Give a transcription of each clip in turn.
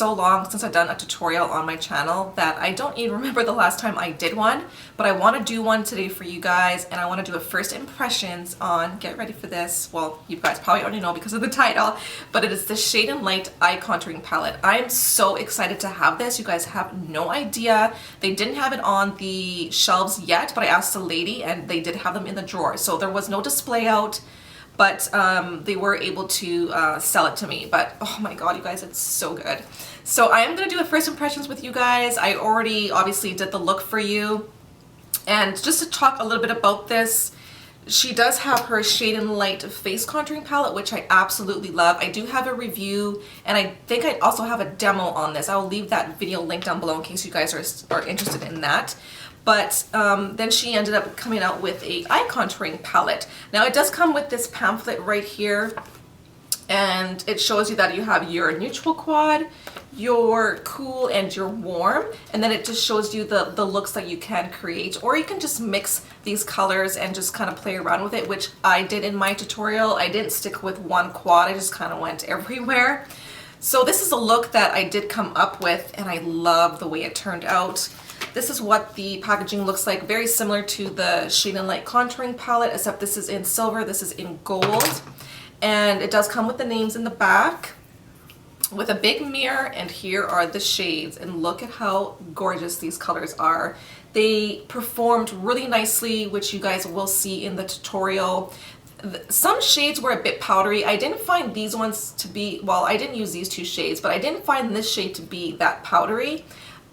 so long since I've done a tutorial on my channel that I don't even remember the last time I did one, but I want to do one today for you guys, and I want to do a first impressions on, get ready for this, well, you guys probably already know because of the title, but it is the Shade Light Eye Contouring Palette. I'm so excited to have this. You guys have no idea. They didn't have it on the shelves yet, but I asked the lady and they did have them in the drawer, so there was no display out. But they were able to sell it to me. But oh my god, you guys, it's so good. So I am going to do a first impressions with you guys. I already obviously did the look for you. And just to talk a little bit about this, she does have her Shade and Light face contouring palette, which I absolutely love. I do have a review, and I think I also have a demo on this. I'll leave that video link down below in case you guys are interested in that. But then she ended up coming out with a eye contouring palette. Now it does come with this pamphlet right here, and it shows you that you have your neutral quad, your cool, and your warm, and then it just shows you the looks that you can create, or you can just mix these colors and just kind of play around with it, which I did in my tutorial. I didn't stick with one quad, I just kind of went everywhere. So this is a look that I did come up with, and I love the way it turned out. This is what the packaging looks like, very similar to the Shade and Light Contouring Palette, except this is in silver, this is in gold. And it does come with the names in the back, with a big mirror, and here are the shades. And look at how gorgeous these colors are. They performed really nicely, which you guys will see in the tutorial. Some shades were a bit powdery. I didn't find these ones to be, well, I didn't use these two shades, but I didn't find this shade to be that powdery.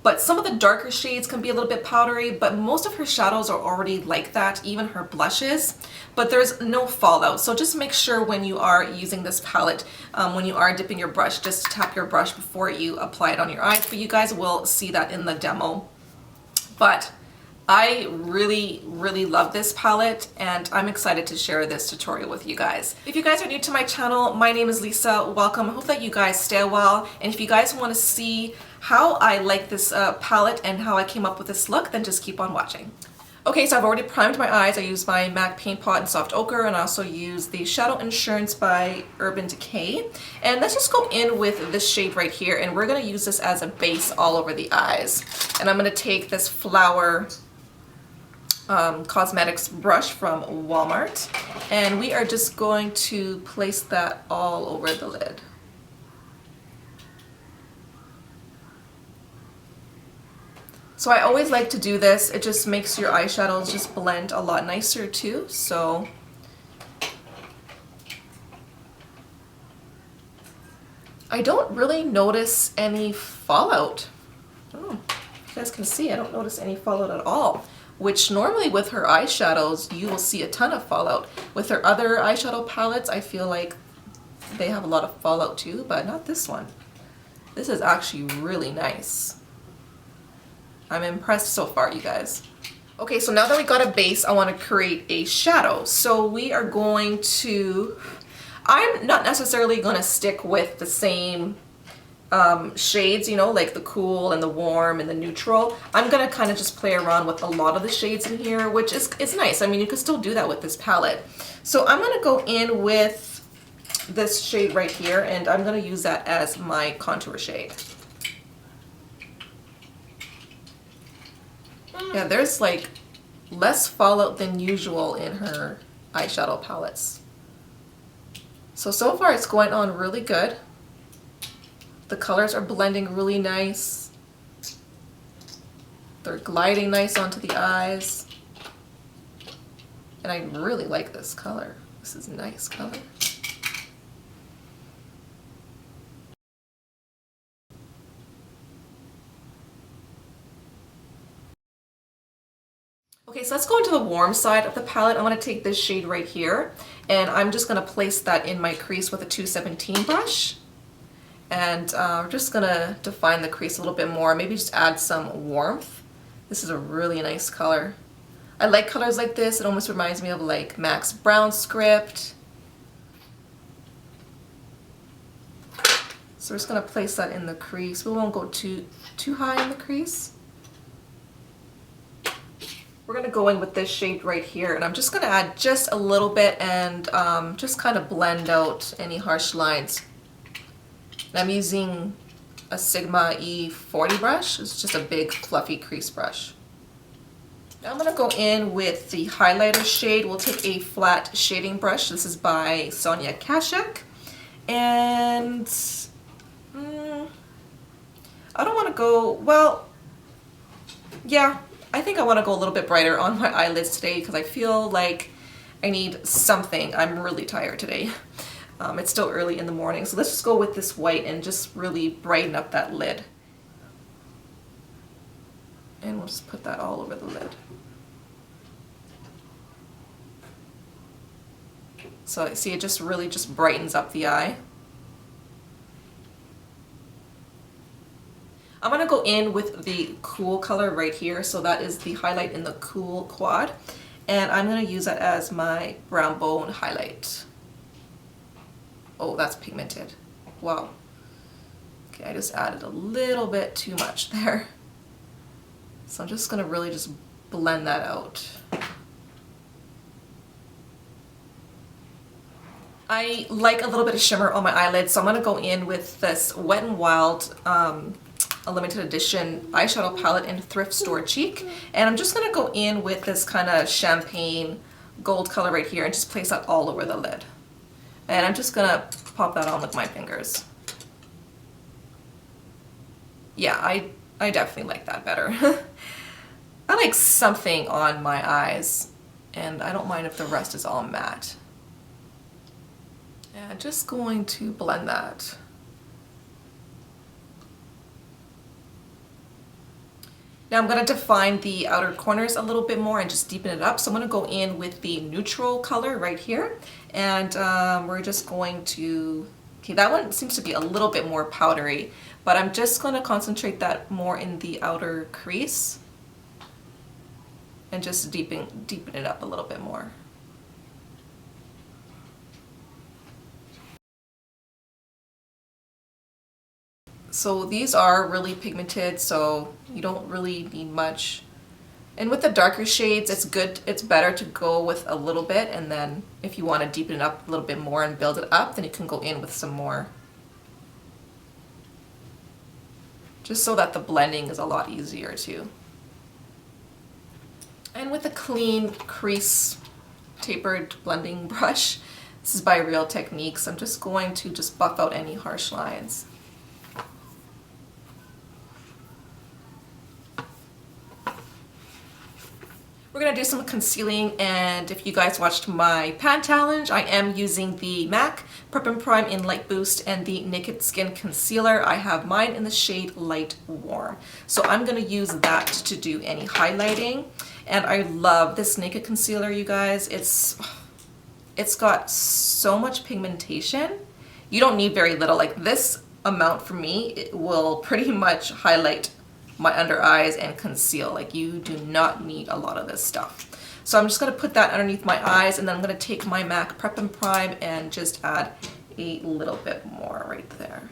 But some of the darker shades can be a little bit powdery, but most of her shadows are already like that, even her blushes. But there's no fallout, so just make sure when you are using this palette, when you are dipping your brush, just tap your brush before you apply it on your eyes. But you guys will see that in the demo. But I really love this palette, and I'm excited to share this tutorial with you guys. If you guys are new to my channel, my name is Lisa. Welcome. I hope that you guys stay a while, and if you guys want to see how I like this palette and how I came up with this look, then just keep on watching. Okay, so I've already primed my eyes. I used my MAC Paint Pot in Soft Ochre, and I also used the Shadow Insurance by Urban Decay. And let's just go in with this shade right here, and we're going to use this as a base all over the eyes. And I'm going to take this Flower Cosmetics brush from Walmart, and we are just going to place that all over the lid. So I always like to do this. It just makes your eyeshadows just blend a lot nicer too. So I don't really notice any fallout. I don't know if you guys can see, I don't notice any fallout at all. Which normally with her eyeshadows, you will see a ton of fallout. With her other eyeshadow palettes, I feel like they have a lot of fallout too, but not this one. This is actually really nice. I'm impressed so far, you guys. Okay, so now that we got a base, I want to create a shadow. So we are going to, I'm not necessarily going to stick with the same shades, you know, like the cool and the warm and the neutral. I'm gonna kind of just play around with a lot of the shades in here, which is nice. I mean, you can still do that with this palette. So I'm gonna go in with this shade right here, and I'm gonna use that as my contour shade. Yeah, there's like less fallout than usual in her eyeshadow palettes. So far it's going on really good. The colors are blending really nice. They're gliding nice onto the eyes. And I really like this color. This is a nice color. Okay, so let's go into the warm side of the palette. I'm going to take this shade right here, and I'm just going to place that in my crease with a 217 brush. And we're just going to define the crease a little bit more, maybe just add some warmth. This is a really nice color. I like colors like this. It almost reminds me of like Max Brown script. So we're just going to place that in the crease. We won't go too high in the crease. We're going to go in with this shade right here, and I'm just going to add just a little bit and just kind of blend out any harsh lines. And I'm using a Sigma E40 brush. It's just a big fluffy crease brush. Now I'm going to go in with the highlighter shade. We'll take a flat shading brush. This is by Sonia Kashuk. And I don't want to go, well, yeah, I think I want to go a little bit brighter on my eyelids today because I feel like I need something. I'm really tired today. It's still early in the morning, so let's just go with this white and just really brighten up that lid. And we'll just put that all over the lid. So see, it just really just brightens up the eye. I'm going to go in with the Cool color right here, so that is the highlight in the Cool quad. And I'm going to use that as my brown bone highlight. Oh, that's pigmented. Wow. Okay, I just added a little bit too much there. So I'm just going to really just blend that out. I like a little bit of shimmer on my eyelids, so I'm going to go in with this Wet n Wild a limited edition eyeshadow palette in Thrift Store Cheek. And I'm just going to go in with this kind of champagne gold color right here and just place that all over the lid. And I'm just going to pop that on with my fingers. Yeah, I definitely like that better. I like something on my eyes, and I don't mind if the rest is all matte. Yeah, just going to blend that. Now I'm going to define the outer corners a little bit more and just deepen it up. So I'm going to go in with the neutral color right here. And we're just going to, okay, that one seems to be a little bit more powdery, but I'm just going to concentrate that more in the outer crease and just deepen it up a little bit more. So these are really pigmented, so you don't really need much. And with the darker shades, it's better to go with a little bit, and then if you want to deepen it up a little bit more and build it up, then you can go in with some more. Just so that the blending is a lot easier too. And with a clean crease tapered blending brush, this is by Real Techniques, I'm just going to just buff out any harsh lines. We're going to do some concealing, and if you guys watched my pan challenge, I am using the MAC Prep and Prime in Light Boost and the Naked Skin Concealer. I have mine in the shade Light Warm. So I'm going to use that to do any highlighting. And I love this Naked Concealer, you guys. It's got so much pigmentation. You don't need very little. Like this amount for me, it will pretty much highlight my under eyes and conceal. Like you do not need a lot of this stuff. So I'm just going to put that underneath my eyes, and then I'm going to take my MAC Prep and Prime and just add a little bit more right there.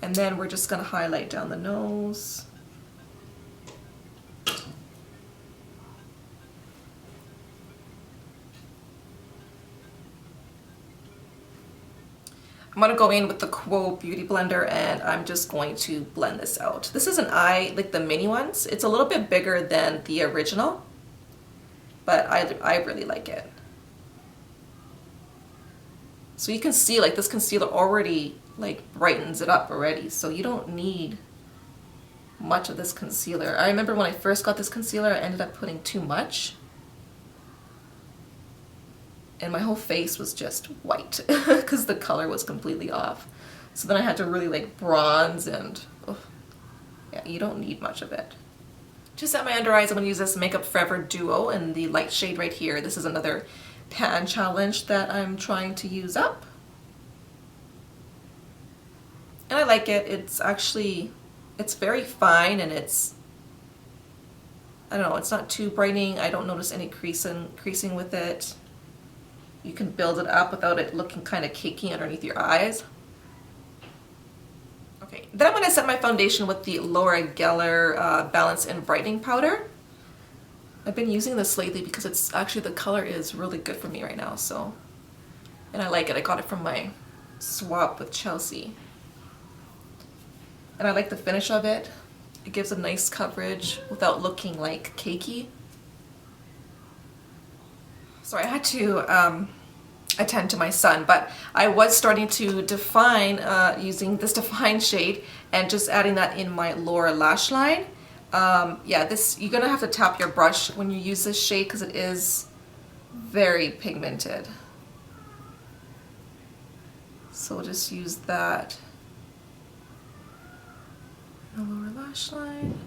And then we're just going to highlight down the nose. I'm going to go in with the Quo Beauty Blender, and I'm just going to blend this out. This is an eye, like the mini ones. It's a little bit bigger than the original, but I really like it. So you can see like this concealer already like brightens it up already, so you don't need much of this concealer. I remember when I first got this concealer, I ended up putting too much, and my whole face was just white because the color was completely off. So then I had to really like bronze, and yeah, you don't need much of it. Just at my under eyes, I'm going to use this Makeup Forever Duo in the light shade right here. This is another pan challenge that I'm trying to use up. And I like it. It's actually, it's very fine, and it's, I don't know, it's not too brightening. I don't notice any creasing with it. You can build it up without it looking kind of cakey underneath your eyes. Okay, then I'm going to set my foundation with the Laura Geller Balance and Brightening Powder. I've been using this lately because it's actually, the color is really good for me right now. So and I like it. I got it from my swap with Chelsea. And I like the finish of it. It gives a nice coverage without looking like cakey. So I had to attend to my son, but I was starting to define using this define shade and just adding that in my lower lash line. Yeah, this, you're gonna have to tap your brush when you use this shade because it is very pigmented. So we'll just use that in the lower lash line.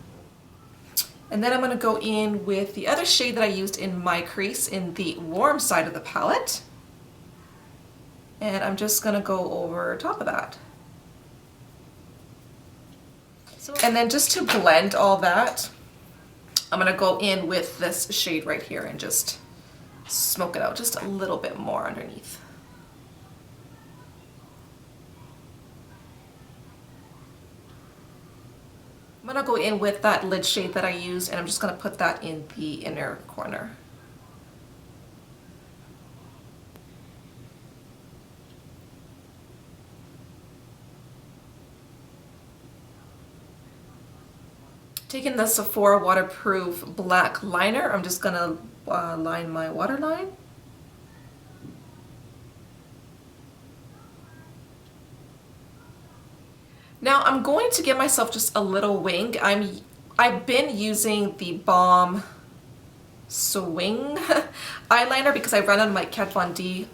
And then I'm going to go in with the other shade that I used in my crease in the warm side of the palette. And I'm just going to go over top of that. And then just to blend all that, I'm going to go in with this shade right here and just smoke it out just a little bit more underneath. I'm going to go in with that lid shade that I used, and I'm just going to put that in the inner corner. Taking the Sephora waterproof black liner, I'm just going to line my waterline. Now I'm going to give myself just a little wing. I've been using the Balm Swing eyeliner because I ran out of my Kat Von D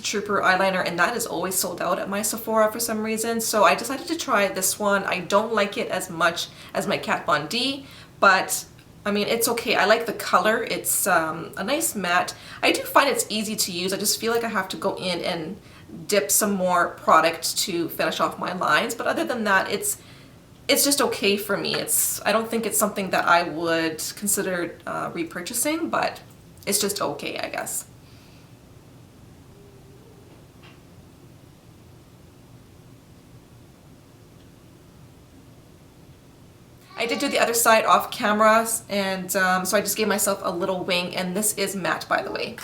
Trooper eyeliner, and that is always sold out at my Sephora for some reason. So I decided to try this one. I don't like it as much as my Kat Von D, but I mean, it's okay. I like the color. It's a nice matte. I do find it's easy to use. I just feel like I have to go in and dip some more product to finish off my lines, but other than that, it's just okay for me. I don't think it's something that I would consider repurchasing, but it's just okay, I guess. I did do the other side off camera, and so I just gave myself a little wing, and this is matte, by the way.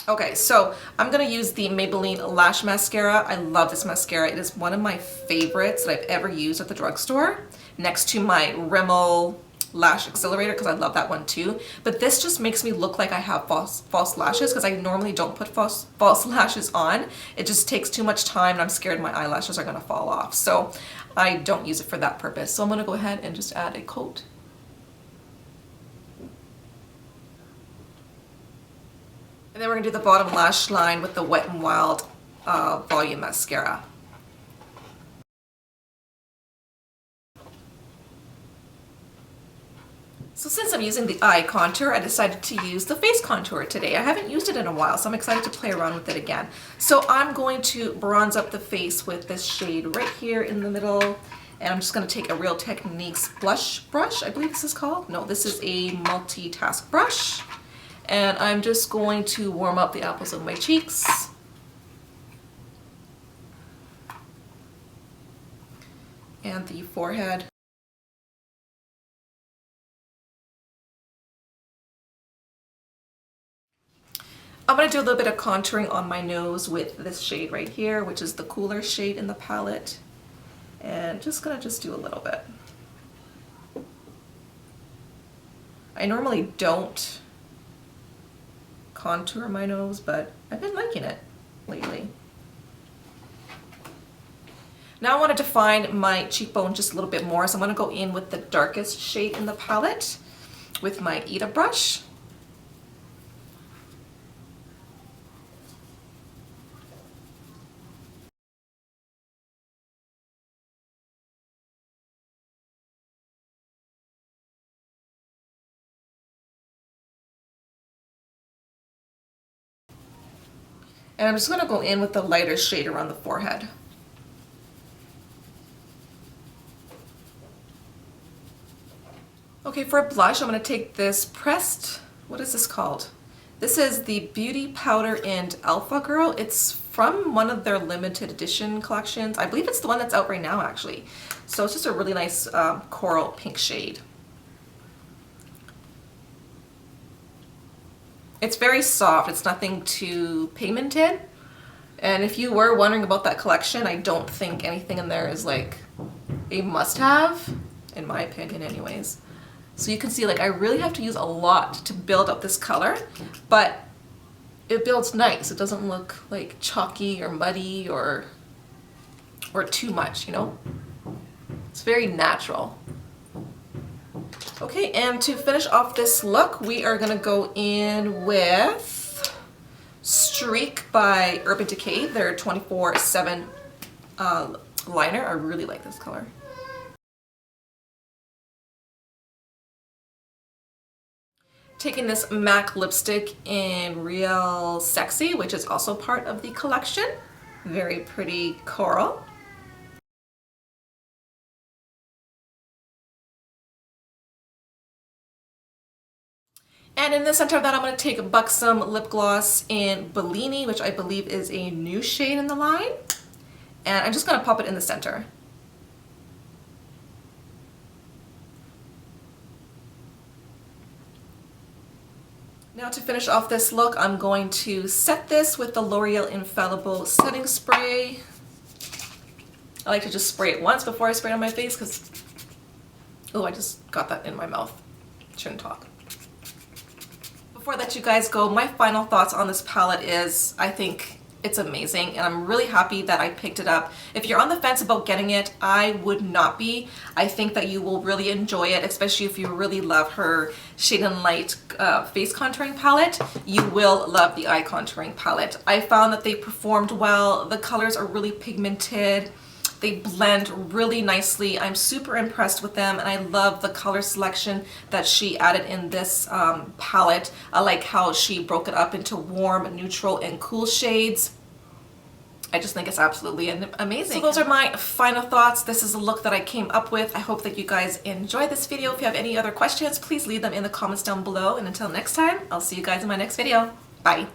Okay, so I'm gonna use the Maybelline Lash Mascara. I love this mascara. It is one of my favorites that I've ever used at the drugstore, next to my Rimmel Lash Accelerator, because I love that one too. But this just makes me look like I have false lashes, because I normally don't put false lashes on. It just takes too much time, and I'm scared my eyelashes are gonna fall off. So I don't use it for that purpose. So I'm gonna go ahead and just add a coat. And then we're gonna do the bottom lash line with the Wet n Wild Volume Mascara. So since I'm using the eye contour, I decided to use the face contour today. I haven't used it in a while, so I'm excited to play around with it again. So I'm going to bronze up the face with this shade right here in the middle. And I'm just gonna take a Real Techniques blush brush, I believe this is called. No, this is a multitask brush. And I'm just going to warm up the apples of my cheeks. And the forehead. I'm going to do a little bit of contouring on my nose with this shade right here, which is the cooler shade in the palette. And just going to do a little bit. I normally don't contour my nose, but I've been liking it lately. Now I want to define my cheekbone just a little bit more, so I'm going to go in with the darkest shade in the palette with my Ita brush. And I'm just going to go in with the lighter shade around the forehead. Okay, for a blush, I'm going to take this pressed, what is this called? This is the Beauty Powder in Alpha Girl. It's from one of their limited edition collections. I believe it's the one that's out right now, actually. So it's just a really nice coral pink shade. It's very soft. It's nothing too pigmented. And if you were wondering about that collection, I don't think anything in there is like a must-have, in my opinion anyways. So you can see like I really have to use a lot to build up this color, but it builds nice. It doesn't look like chalky or muddy or too much, you know? It's very natural. Okay, and to finish off this look, we are gonna go in with Streak by Urban Decay, their 24/7 liner. I really like this color. Taking this MAC lipstick in Real Sexy, which is also part of the collection. Very pretty coral. And in the center of that, I'm going to take Buxom Lip Gloss in Bellini, which I believe is a new shade in the line. And I'm just going to pop it in the center. Now to finish off this look, I'm going to set this with the L'Oreal Infallible Setting Spray. I like to just spray it once before I spray it on my face because, oh, I just got that in my mouth. Shouldn't talk. Before I let you guys go, my final thoughts on this palette is I think it's amazing and I'm really happy that I picked it up. If you're on the fence about getting it, I would not be. I think that you will really enjoy it, especially if you really love her Shade and Light face contouring palette. You will love the eye contouring palette. I found that they performed well. The colors are really pigmented. They blend really nicely. I'm super impressed with them and I love the color selection that she added in this palette. I like how she broke it up into warm, neutral, and cool shades. I just think it's absolutely amazing. So those are my final thoughts. This is a look that I came up with. I hope that you guys enjoyed this video. If you have any other questions, please leave them in the comments down below. And until next time, I'll see you guys in my next video. Bye.